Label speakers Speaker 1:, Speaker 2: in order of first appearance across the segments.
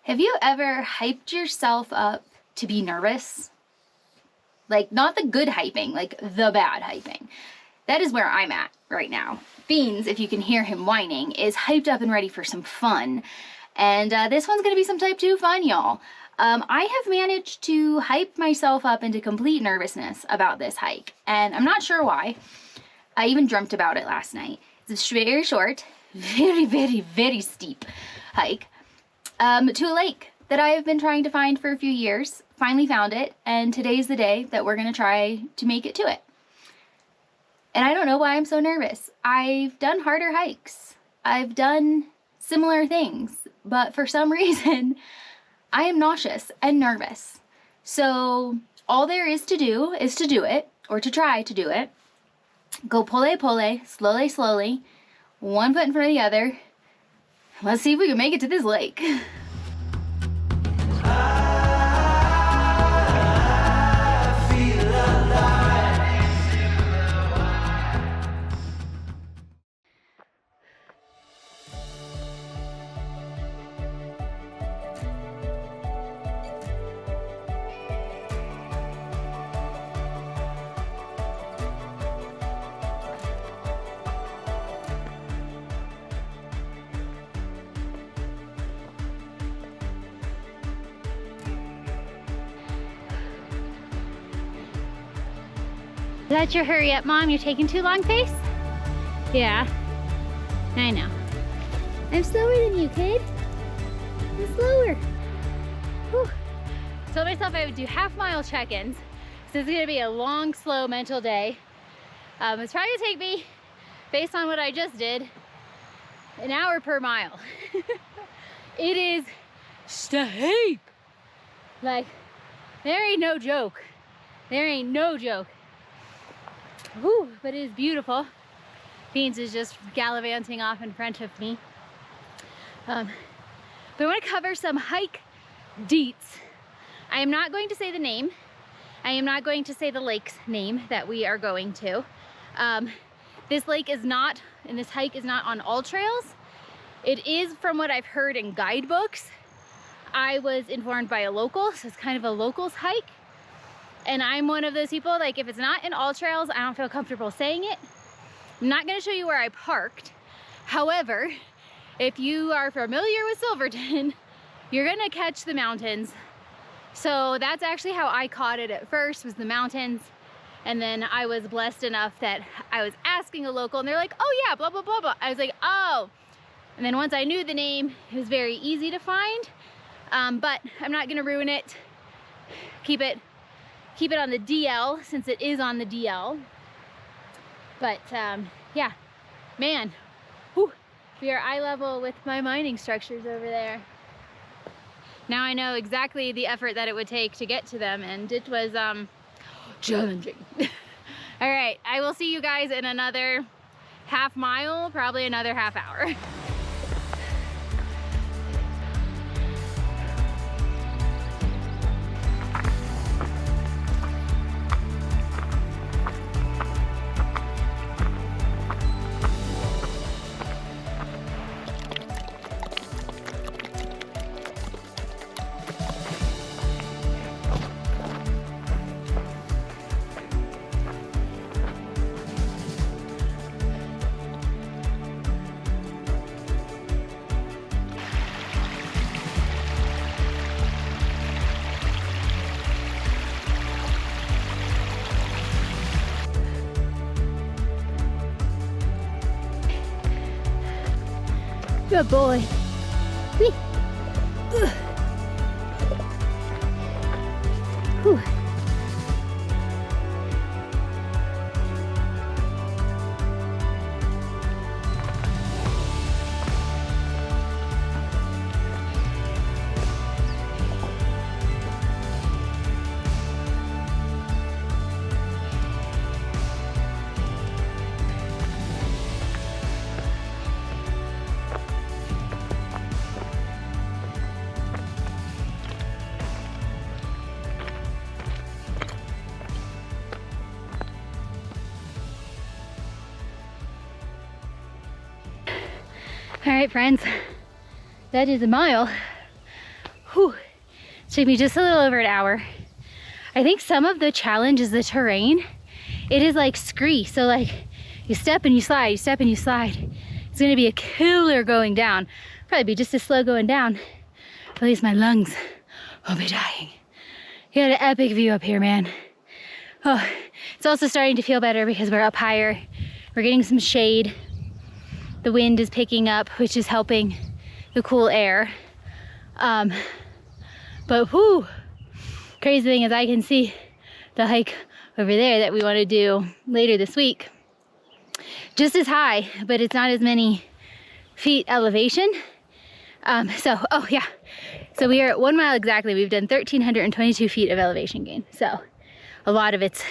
Speaker 1: Have you ever hyped yourself up to be nervous? Like, not the good hyping, like the bad hyping. That is where I'm at right now. Beans, if you can hear him whining, is hyped up and ready for some fun. And this one's gonna be some type 2 fun, y'all. I have managed to hype myself up into complete nervousness about this hike, and I'm not sure why. I even dreamt about it last night. It's a very short, very, very, very steep hike to a lake that I have been trying to find for a few years. Finally found it, and today's the day that we're gonna try to make it to it. And I don't know why I'm so nervous. I've done harder hikes. I've done similar things, but for some reason, I am nauseous and nervous. So all there is to do it, or to try to do it. Go pole, slowly, slowly, one foot in front of the other. Let's see if we can make it to this lake. Is that your hurry up, Mom? You're taking too long face? Yeah, I know. I'm slower than you, kid. I'm slower. Whew. I told myself I would do half-mile check-ins. So this is gonna be a long, slow mental day. It's probably gonna take me, based on what I just did, an hour per mile. It is steep. Like, there ain't no joke. There ain't no joke. Whew, but it is beautiful. Beans is just gallivanting off in front of me. But I want to cover some hike deets. I am not going to say the name. I am not going to say the lake's name that we are going to. This lake is not, and this hike is not on all trails. It is from what I've heard in guidebooks. I was informed by a local, so it's kind of a local's hike. And I'm one of those people, like, if it's not in all trails, I don't feel comfortable saying it. I'm not gonna show you where I parked. However, if you are familiar with Silverton, you're gonna catch the mountains. So that's actually how I caught it at first, was the mountains. And then I was blessed enough that I was asking a local and they're like, oh yeah, blah, blah, blah, blah. I was like, oh. And then once I knew the name, it was very easy to find. But I'm not gonna ruin it. Keep it on the DL, since it is on the DL. But yeah, man, whew, we are eye level with my mining structures over there. Now I know exactly the effort that it would take to get to them, and it was challenging. All right, I will see you guys in another half mile, probably another half hour. Good boy. Whee. Whew. All right, friends, that is a mile. Whew. It took me just a little over an hour. I think some of the challenge is the terrain. It is like scree, so like you step and you slide, you step and you slide. It's gonna be a killer going down. Probably be just as slow going down. At least my lungs won't be dying. You got an epic view up here, man. Oh, it's also starting to feel better because we're up higher. We're getting some shade. The wind is picking up, which is helping the cool air. But whoo, crazy thing is I can see the hike over there that we want to do later this week. Just as high, but it's not as many feet elevation. Oh yeah. So we are at 1 mile exactly. We've done 1,322 feet of elevation gain. So a lot of it's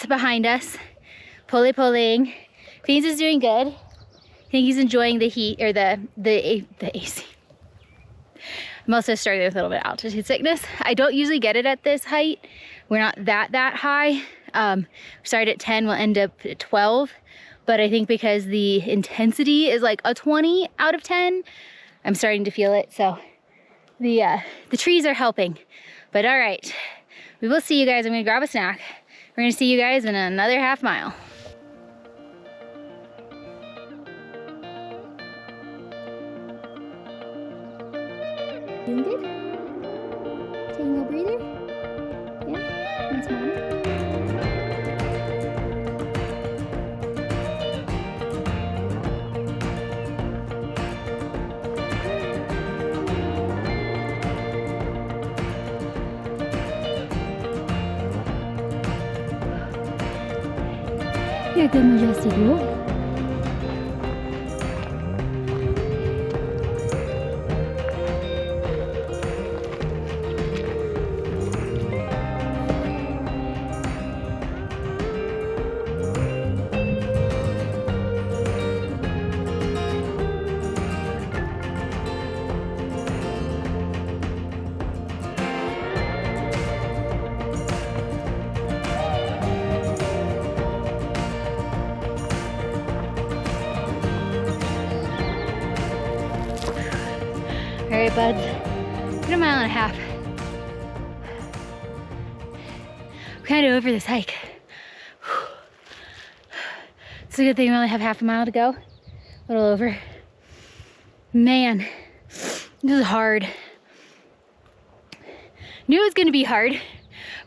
Speaker 1: behind us. Pulling. Feens is doing good. I think he's enjoying the heat or the AC. I'm also struggling with a little bit of altitude sickness. I don't usually get it at this height. We're not that high. We started at 10, we'll end up at 12. But I think because the intensity is like a 20 out of 10, I'm starting to feel it. So the trees are helping. But all right, we will see you guys. I'm gonna grab a snack. We're gonna see you guys in another half mile. Doing good? Taking a breather? Yeah? Thanks, Mom. Yeah, good majestic roll. All right, buds, been a mile and a half. I'm kind of over this hike. It's a good thing we only have half a mile to go, a little over. Man, this is hard. Knew it was gonna be hard,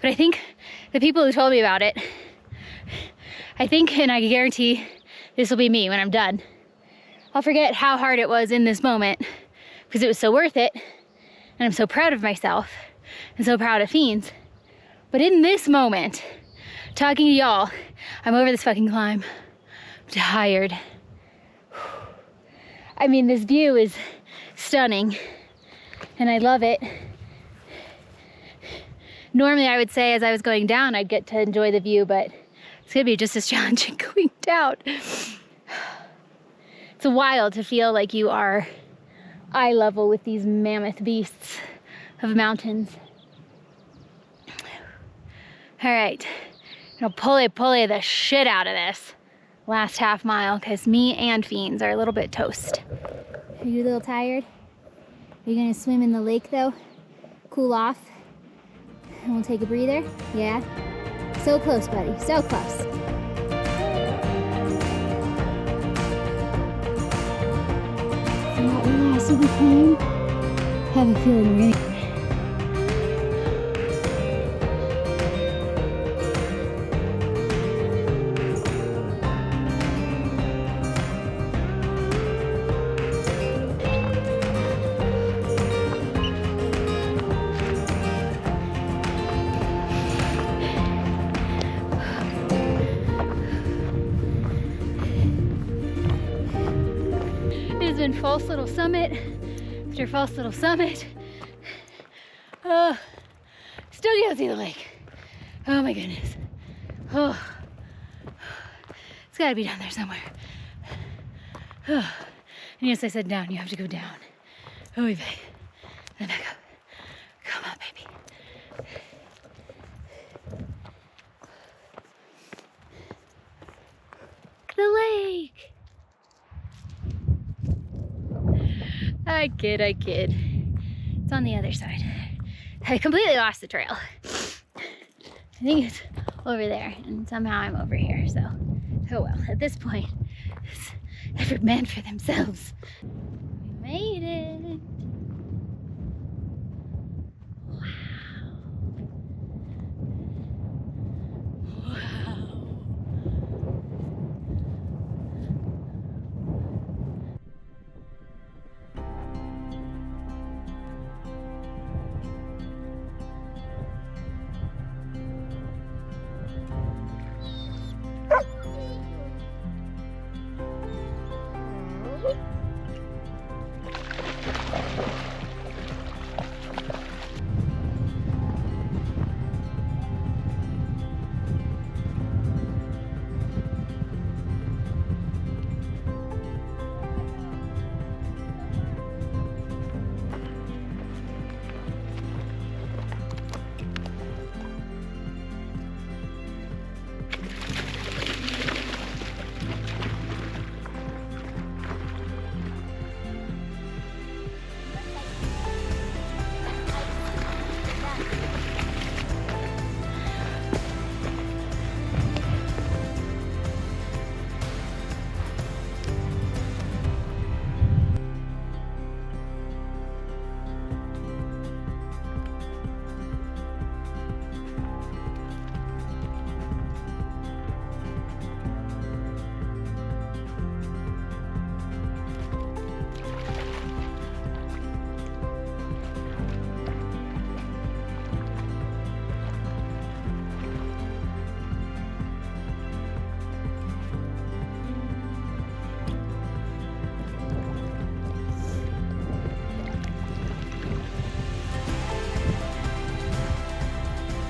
Speaker 1: but I think the people who told me about it, I think, and I guarantee this will be me when I'm done. I'll forget how hard it was in this moment, because it was so worth it, and I'm so proud of myself, and so proud of Feens. But in this moment, talking to y'all, I'm over this fucking climb. I'm tired. I mean, this view is stunning, and I love it. Normally I would say as I was going down, I'd get to enjoy the view, but it's gonna be just as challenging going down. It's wild to feel like you are eye level with these mammoth beasts of mountains. All right, I'm gonna pulley the shit out of this last half mile because me and Feens are a little bit toast. Are you a little tired? Are you gonna swim in the lake though? Cool off? And we'll take a breather? Yeah? So close, buddy, so close. So we climb. Have a feeling we're gonna. It has been false little summit after false little summit. Still can't see the lake. Oh my goodness. Oh, it's gotta be down there somewhere. And yes, I said down, you have to go down. Oh, baby. Then back up. Come on, baby. The lake. I kid. It's on the other side. I completely lost the trail. I think it's over there, and somehow I'm over here, so oh well. At this point, it's every man for themselves. We made it. Wow.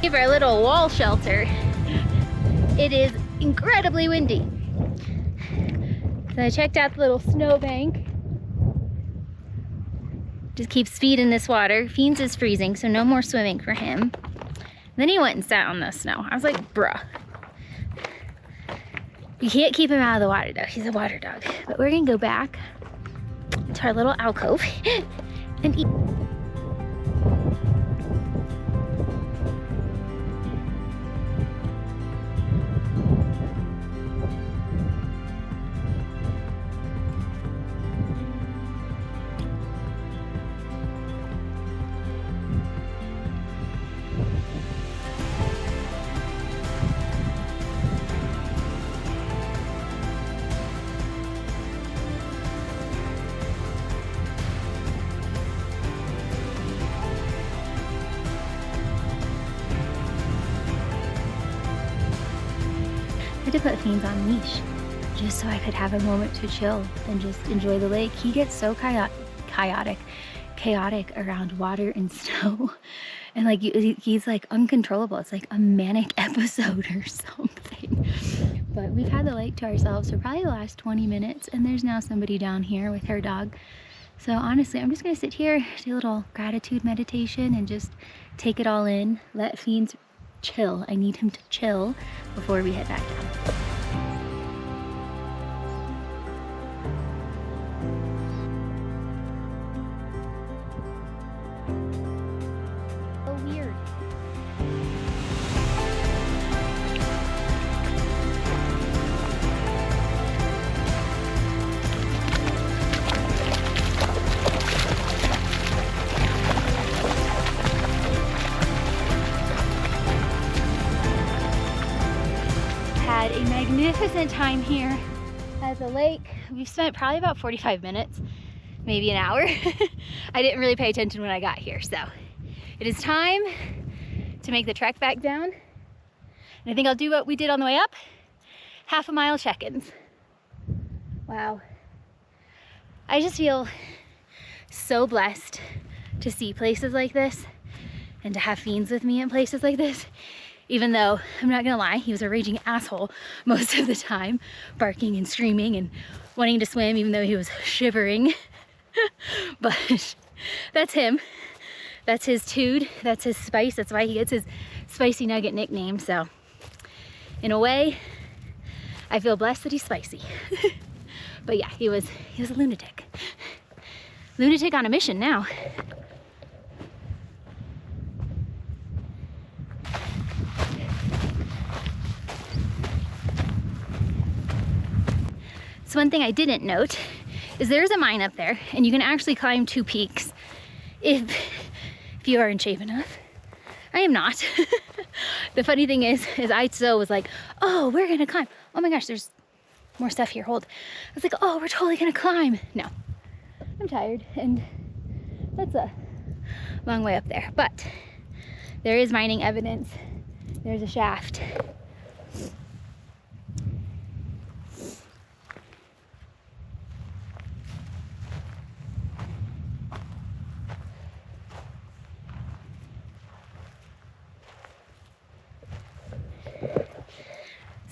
Speaker 1: Give our little wall shelter. It is incredibly windy. So I checked out the little snowbank. Just keeps feet in this water. Fiends is freezing, so no more swimming for him. Then he went and sat on the snow. I was like, bruh. You can't keep him out of the water though. He's a water dog. But we're gonna go back to our little alcove and eat. I had to put Fiends on a leash just so I could have a moment to chill and just enjoy the lake. He gets so chaotic around water and snow, and like he's like uncontrollable. It's like a manic episode or something. But we've had the lake to ourselves for probably the last 20 minutes, and there's now somebody down here with her dog. So honestly, I'm just gonna sit here, do a little gratitude meditation, and just take it all in. Let Fiends chill. I need him to chill before we head back down. Had a magnificent time here at the lake. We've spent probably about 45 minutes, maybe an hour. I didn't really pay attention when I got here, so it is time to make the trek back down. And I think I'll do what we did on the way up, half-a-mile check-ins. Wow. I just feel so blessed to see places like this and to have Fiends with me in places like this. Even though, I'm not gonna lie, he was a raging asshole most of the time, barking and screaming and wanting to swim even though he was shivering. But that's him. That's his tude, that's his spice. That's why he gets his spicy nugget nickname. So in a way, I feel blessed that he's spicy. But yeah, he was a lunatic. Lunatic on a mission now. So one thing I didn't note is there's a mine up there, and you can actually climb 2 peaks if you are in shape enough. I am not. The funny thing is I so was like, oh, we're gonna climb. Oh my gosh, there's more stuff here, hold. I was like, oh, we're totally gonna climb. No, I'm tired, and that's a long way up there. But there is mining evidence. There's a shaft.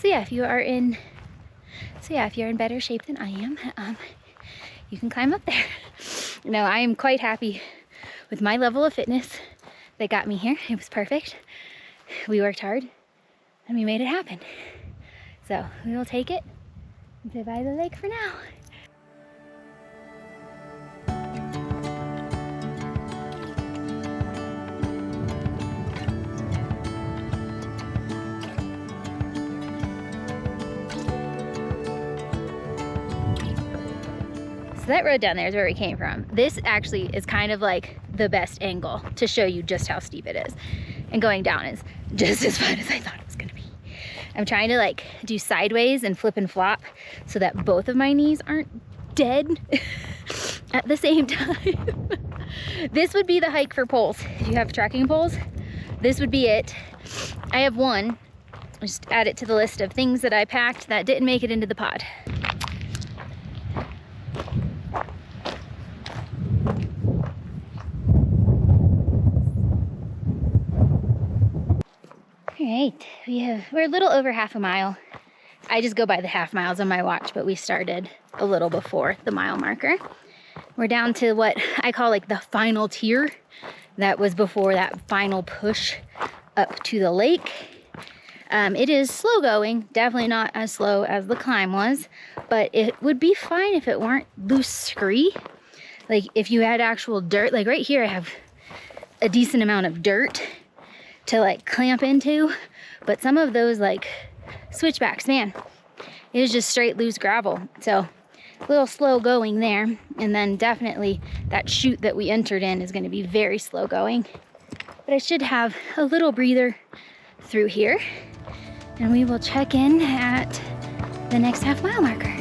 Speaker 1: So yeah, if you're in better shape than I am, you can climb up there. No, I am quite happy with my level of fitness that got me here. It was perfect. We worked hard and we made it happen. So we will take it and say bye to the lake for now. That road down there is where we came from. This actually is kind of like the best angle to show you just how steep it is. And going down is just as fun as I thought it was gonna be. I'm trying to like do sideways and flip and flop so that both of my knees aren't dead at the same time. This would be the hike for poles. If you have trekking poles, this would be it. I have one. Just add it to the list of things that I packed that didn't make it into the pod. Alright, we're a little over half a mile. I just go by the half miles on my watch, but we started a little before the mile marker. We're down to what I call like the final tier. That was before that final push up to the lake. It is slow going, definitely not as slow as the climb was, but it would be fine if it weren't loose scree. Like if you had actual dirt, like right here I have a decent amount of dirt to like clamp into, but some of those like switchbacks, man, it is just straight loose gravel. So a little slow going there, and then definitely that chute that we entered in is going to be very slow going. But I should have a little breather through here, and we will check in at the next half mile marker.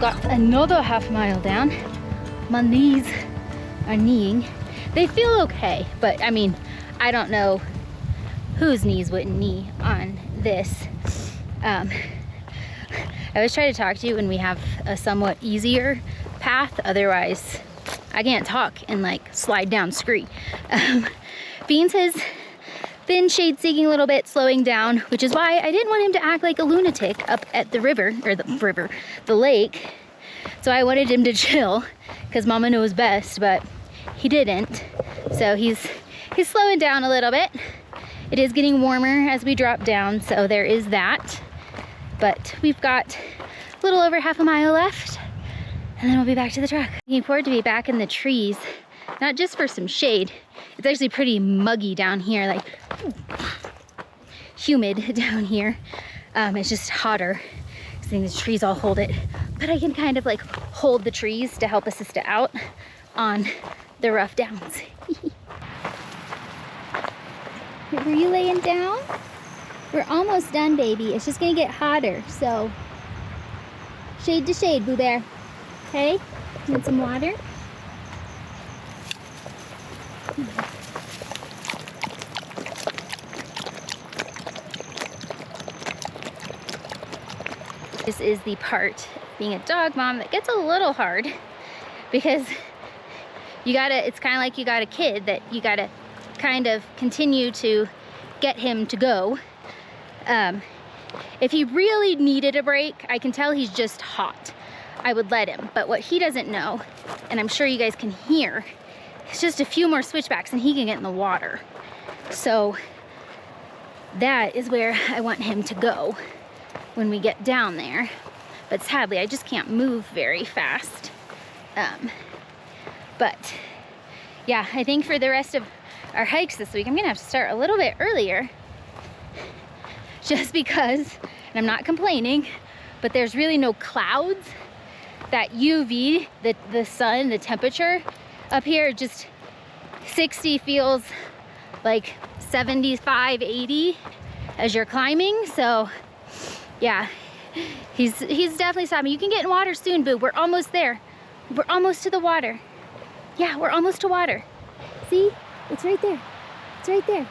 Speaker 1: Got another half mile down. My knees are kneeing. They feel okay, but I mean, I don't know whose knees wouldn't knee on this. I always try to talk to you when we have a somewhat easier path, otherwise I can't talk and like slide down scree. Beans has been shade seeking a little bit, slowing down, which is why I didn't want him to act like a lunatic up at the river, or the lake. So I wanted him to chill, because Mama knows best, but he didn't. So he's slowing down a little bit. It is getting warmer as we drop down, so there is that. But we've got a little over half a mile left, and then we'll be back to the truck. Looking forward to be back in the trees, not just for some shade. It's actually pretty muggy down here, like humid down here. It's just hotter. I think the trees all hold it, but I can kind of like hold the trees to help assist it out on the rough downs. Were you laying down? We're almost done, baby. It's just gonna get hotter, so shade to shade, Boo Bear. Okay? Need some water? This is the part of being a dog mom that gets a little hard, because it's kind of like you got a kid that you got to kind of continue to get him to go. If he really needed a break, I can tell he's just hot, I would let him. But what he doesn't know, and I'm sure you guys can hear, it's just a few more switchbacks and he can get in the water. So that is where I want him to go when we get down there. But sadly, I just can't move very fast. But yeah, I think for the rest of our hikes this week, I'm gonna have to start a little bit earlier, just because, and I'm not complaining, but there's really no clouds. That UV, the sun, the temperature up here, just 60 feels like 75, 80 as you're climbing. So yeah, he's definitely stopping. You can get in water soon, boo. We're almost there. We're almost to the water. Yeah, we're almost to water. See, it's right there. It's right there.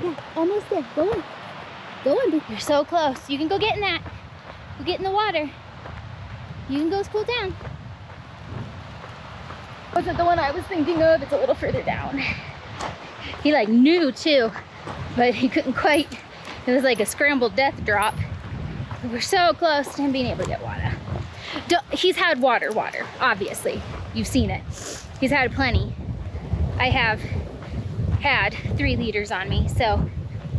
Speaker 1: Yeah, almost there. Go on. Go on, boo. You're so close. You can go get in that. Go get in the water. You can go cool down. Wasn't the one I was thinking of. It's a little further down. He like knew too, but he couldn't quite. It was like a scrambled death drop. We're so close to him being able to get water. He's had water, obviously. You've seen it. He's had plenty. I have had 3 liters on me, so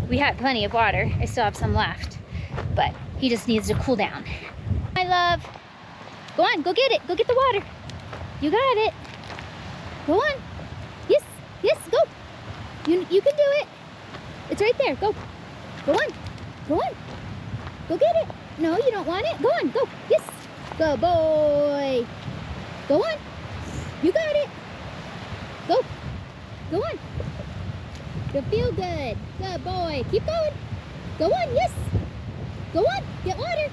Speaker 1: we had plenty of water. I still have some left, but he just needs to cool down. My love. Go on, go get it. Go get the water. You got it. Go on. Yes, yes, go. You can do it. It's right there. Go. Go on. Go on. Go get it. No, you don't want it. Go on, go. Yes. Go, boy. Go on. You got it. Go. Go on. You feel good. Good boy. Keep going. Go on, yes. Go on. Get water.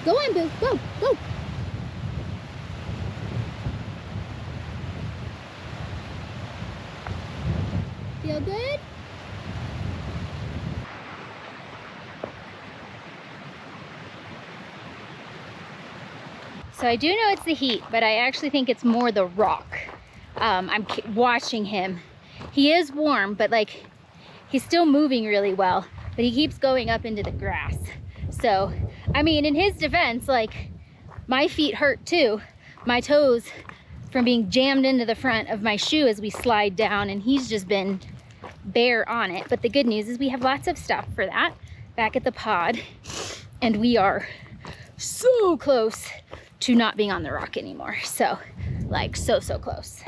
Speaker 1: Go on, boo. Go, go. Feel good? So I do know it's the heat, but I actually think it's more the rock. I'm watching him. He is warm, but like he's still moving really well, but he keeps going up into the grass. So, I mean, in his defense, like my feet hurt too. My toes from being jammed into the front of my shoe as we slide down, and he's just been bare on it. But the good news is we have lots of stuff for that back at the pod, and we are so close to not being on the rock anymore. So like so close.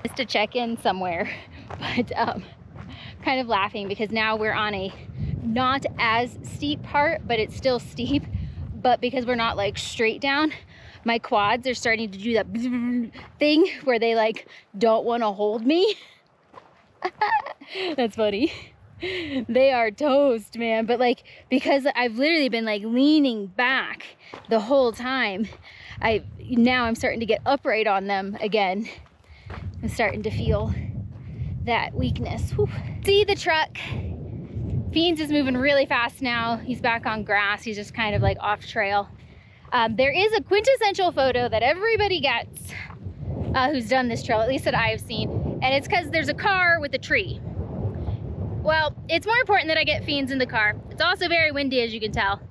Speaker 1: Just to check in somewhere, but kind of laughing because now we're on a not as steep part, but it's still steep. But because we're not like straight down, my quads are starting to do that thing where they like don't want to hold me. That's funny. They are toast, man. But like, because I've literally been like leaning back the whole time, now I'm starting to get upright on them again. I'm starting to feel that weakness. Whew. See the truck. Beans is moving really fast now. He's back on grass. He's just kind of like off trail. There is a quintessential photo that everybody gets who's done this trail, at least that I have seen. And it's because there's a car with a tree. Well, it's more important that I get Fiends in the car. It's also very windy, as you can tell.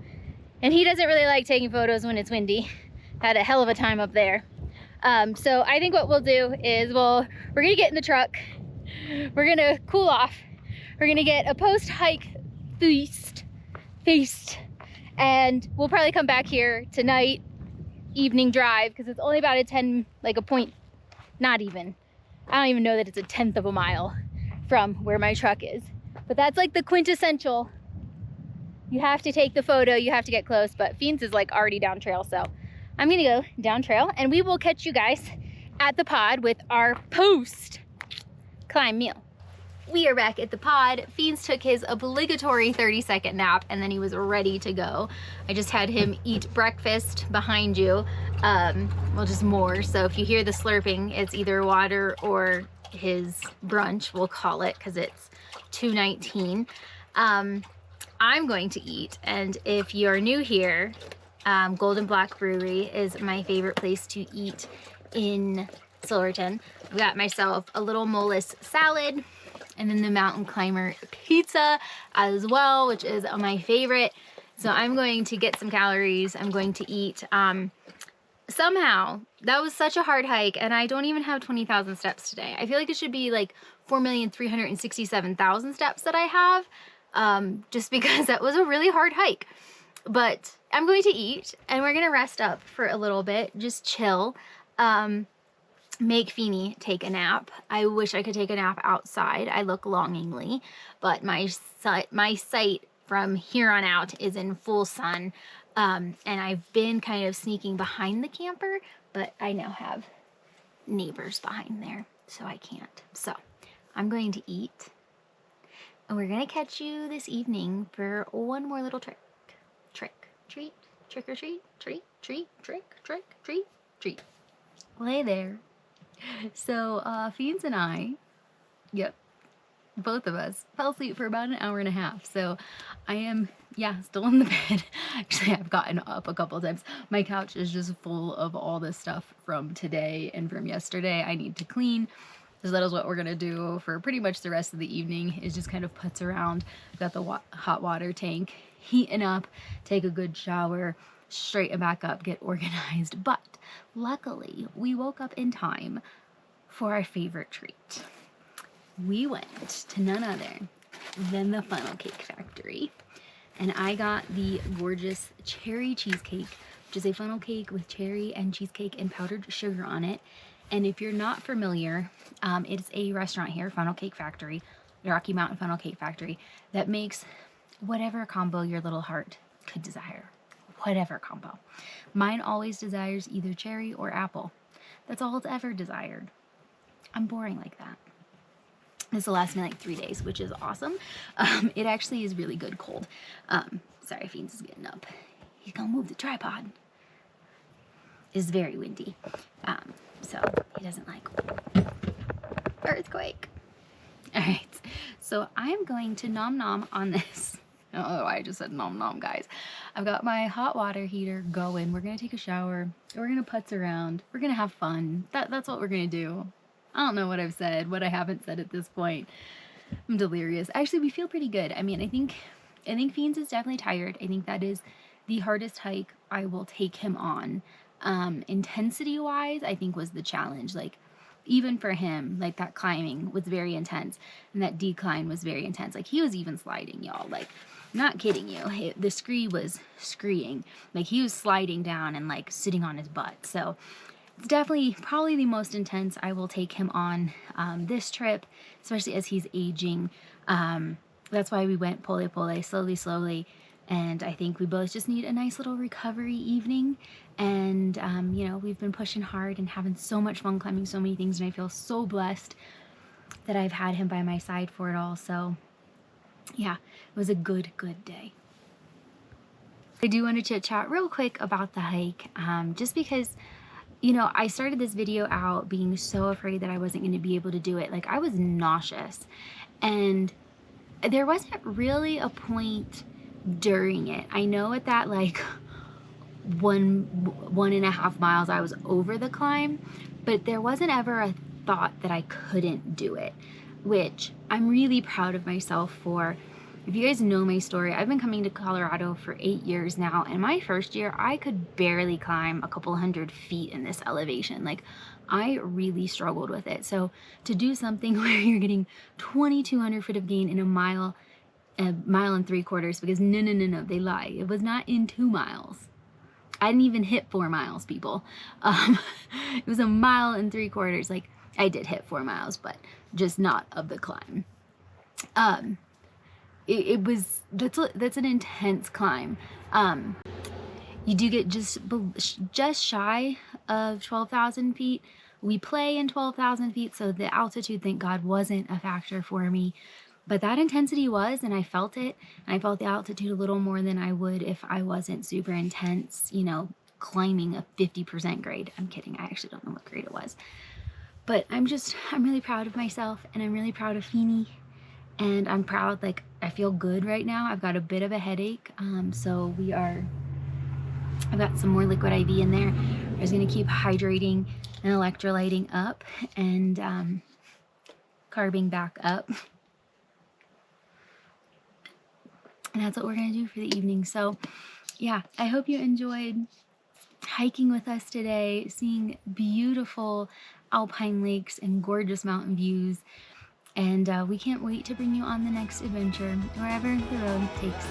Speaker 1: And he doesn't really like taking photos when it's windy. Had a hell of a time up there. So I think what we'll do is we're gonna get in the truck. We're gonna cool off. We're gonna get a post-hike feast, and we'll probably come back here tonight, evening drive, because it's only about not even. I don't even know that it's a 1/10 of a mile from where my truck is. But that's like the quintessential. You have to take the photo, you have to get close, but Fiends is like already down trail, so I'm gonna go down trail and we will catch you guys at the pod with our post climb meal. We are back at the pod. Fiends took his obligatory 30-second nap and then he was ready to go. I just had him eat breakfast behind you. Well, just more. So if you hear the slurping, it's either water or his brunch, we'll call it, because it's 2:19. I'm going to eat, and if you're new here, Golden Block Brewery is my favorite place to eat in Silverton. I got myself a little mollis salad, and then the mountain climber pizza as well, which is my favorite. So I'm going to get some calories. I'm going to eat. Somehow, that was such a hard hike, and I don't even have 20,000 steps today. I feel like it should be like 4,367,000 steps that I have, just because that was a really hard hike. But I'm going to eat, and we're gonna rest up for a little bit, just chill, make Feeny take a nap. I wish I could take a nap outside. I look longingly, but my sight from here on out is in full sun. And I've been kind of sneaking behind the camper, but I now have neighbors behind there, so I can't. So I'm going to eat, and we're gonna catch you this evening for one more little trick or treat, treat. Well, hey there. So, Fiends and I, yep, both of us fell asleep for about an hour and a half. So I am, yeah, still in the bed. Actually, I've gotten up a couple of times. My couch is just full of all this stuff from today and from yesterday I need to clean. So that is what we're going to do for pretty much the rest of the evening, is just kind of putz around. Got the hot water tank heating up, take a good shower, straighten back up, get organized. But luckily, we woke up in time for our favorite treat. We went to none other than the Funnel Cake Factory, and I got the gorgeous cherry cheesecake, which is a funnel cake with cherry and cheesecake and powdered sugar on it. And if you're not familiar, it's a restaurant here, Funnel Cake Factory, the Rocky Mountain Funnel Cake Factory, that makes whatever combo your little heart could desire. Whatever combo. Mine always desires either cherry or apple. That's all it's ever desired. I'm boring like that. This will last me like 3 days, which is awesome. It actually is really good cold. Sorry, Fiends is getting up. He's gonna move the tripod. It's very windy. So he doesn't like earthquake. All right, so I'm going to nom nom on this. I don't know why I just said nom nom, guys. I've got my hot water heater going. We're gonna take a shower. We're gonna putz around. We're gonna have fun. That's what we're gonna do. I don't know what I've said, what I haven't said at this point. I'm delirious. Actually, we feel pretty good. I mean, I think Fiends is definitely tired. I think that is the hardest hike I will take him on. Intensity-wise, I think was the challenge. Like, even for him, like that climbing was very intense, and that decline was very intense. Like, he was even sliding, y'all. Like, not kidding you. The scree was screeing. Like, he was sliding down and like sitting on his butt. So it's definitely probably the most intense I will take him on this trip, especially as he's aging. That's why we went pole pole, slowly. And I think we both just need a nice little recovery evening. And, you know, we've been pushing hard and having so much fun climbing so many things. And I feel so blessed that I've had him by my side for it all. So, yeah, it was a good day. I do want to chit chat real quick about the hike, just because, you know, I started this video out being so afraid that I wasn't going to be able to do it. Like, I was nauseous, and there wasn't really a point during it. I know at that like 1.5 miles I was over the climb, but there wasn't ever a thought that I couldn't do it, which I'm really proud of myself for. If you guys know my story, I've been coming to Colorado for 8 years now, and my first year I could barely climb a couple hundred feet in this elevation. Like, I really struggled with it. So to do something where you're getting 2,200 feet of gain in a mile and 3/4, because no, they lie. It was not in 2 miles. I didn't even hit 4 miles, people. It was 1 3/4. Like, I did hit 4 miles, but just not of the climb. That's an intense climb. You do get just shy of 12,000 feet. We play in 12,000 feet, so the altitude, thank God, wasn't a factor for me. But that intensity was, and I felt it. And I felt the altitude a little more than I would if I wasn't super intense, you know, climbing a 50% grade. I'm kidding. I actually don't know what grade it was. But I'm really proud of myself, and I'm really proud of Feeny, and I'm proud, like, I feel good right now. I've got a bit of a headache, so I've got some more liquid IV in there. I was gonna keep hydrating and electrolyting up and carbing back up. And that's what we're gonna do for the evening. So yeah, I hope you enjoyed hiking with us today, seeing beautiful alpine lakes and gorgeous mountain views. And we can't wait to bring you on the next adventure, wherever the road takes.